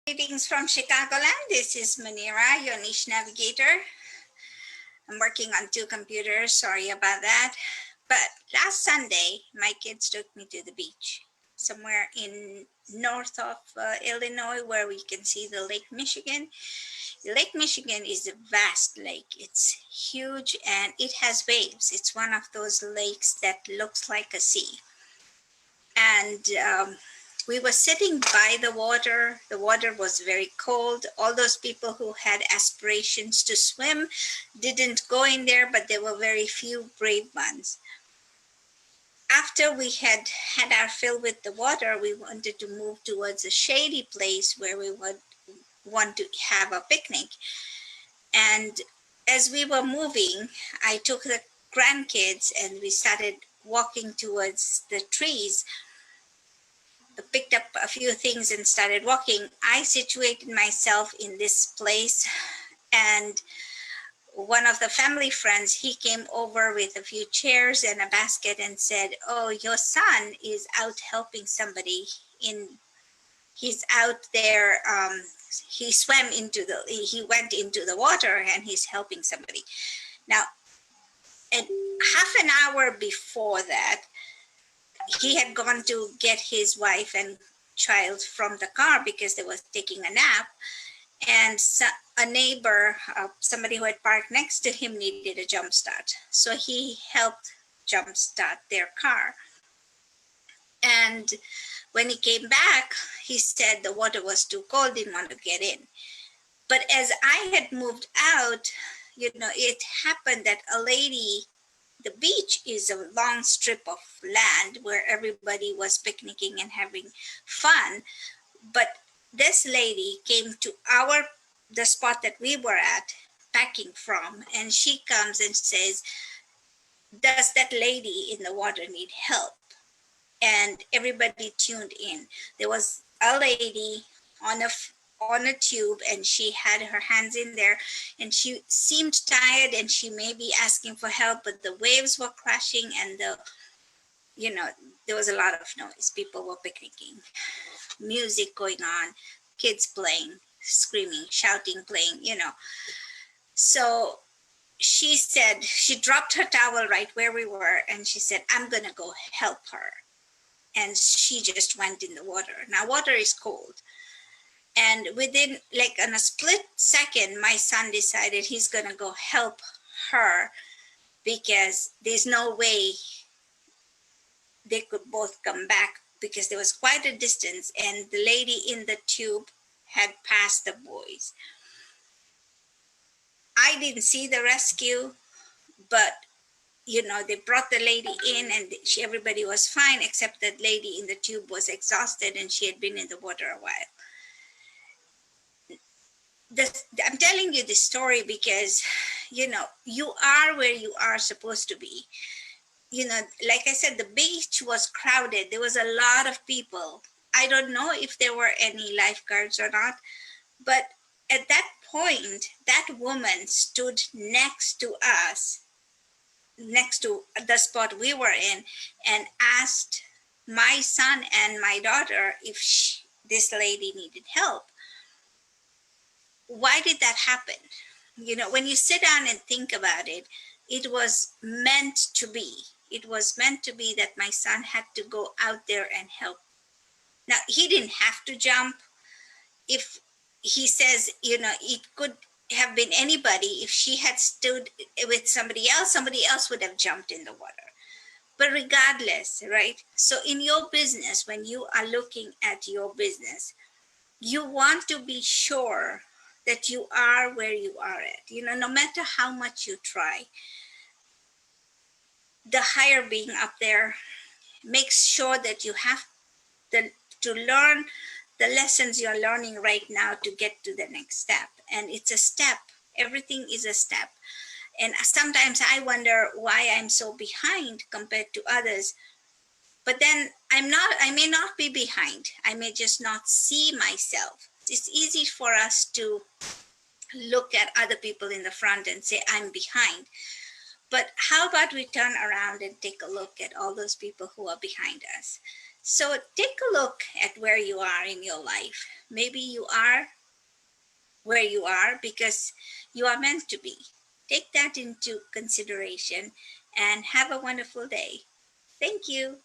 Greetings from Chicagoland. This is Munira, your niche navigator. I'm working on 2 computers. Sorry about that. But last Sunday, my kids took me to the beach, somewhere in north of Illinois, where we can see the Lake Michigan. Lake Michigan is a vast lake. It's huge and it has waves. It's one of those lakes that looks like a sea. And we were sitting by the water. The water was very cold. All those people who had aspirations to swim didn't go in there, but there were very few brave ones. After we had our fill with the water, we wanted to move towards a shady place where we would want to have a picnic. And as we were moving, I took the grandkids and we started walking towards the trees. Picked up a few things and started walking. I situated myself in this place, and one of the family friends, he came over with a few chairs and a basket and said, "Oh, your son is out helping somebody he's out there. He went into the water and he's helping somebody." Now, and half an hour before that, he had gone to get his wife and child from the car because they were taking a nap, and a neighbor, somebody who had parked next to him, needed a jump start, so he helped jump start their car. And when he came back, he said the water was too cold, didn't want to get in. But as I had moved out, it happened that a lady, the beach is a long strip of land where everybody was picnicking and having fun. But this lady came to the spot that we were at, packing from, and she comes and says, "Does that lady in the water need help?" And everybody tuned in. There was a lady on a tube, and she had her hands in there, and she seemed tired, and she may be asking for help, but the waves were crashing, and there was a lot of noise. People were picnicking, music going on, kids playing, screaming, shouting, playing, So she said, she dropped her towel right where we were, and she said, "I'm gonna go help her." And she just went in the water. Now, water is cold. And within, like, in a split second, my son decided he's going to go help her because there's no way they could both come back because there was quite a distance, and the lady in the tube had passed the boys. I didn't see the rescue, but they brought the lady in, and everybody was fine except that lady in the tube was exhausted, and she had been in the water a while. I'm telling you this story because, you are where you are supposed to be. Like I said, the beach was crowded. There was a lot of people. I don't know if there were any lifeguards or not, but at that point, that woman stood next to us, next to the spot we were in, and asked my son and my daughter if this lady needed help. Why did that happen? When you sit down and think about it, it was meant to be. It was meant to be that my son had to go out there and help. Now, he didn't have to jump. If he says, it could have been anybody. If she had stood with somebody else would have jumped in the water. But regardless, right? So in your business, when you are looking at your business, you want to be sure that you are where you are at. No matter how much you try, the higher being up there makes sure that you have to learn the lessons you're learning right now to get to the next step. And it's a step. Everything is a step. And sometimes I wonder why I'm so behind compared to others. But then I may not be behind. I may just not see myself. It's easy for us to look at other people in the front and say, I'm behind. But how about we turn around and take a look at all those people who are behind us? So take a look at where you are in your life. Maybe you are where you are because you are meant to be. Take that into consideration and have a wonderful day. Thank you.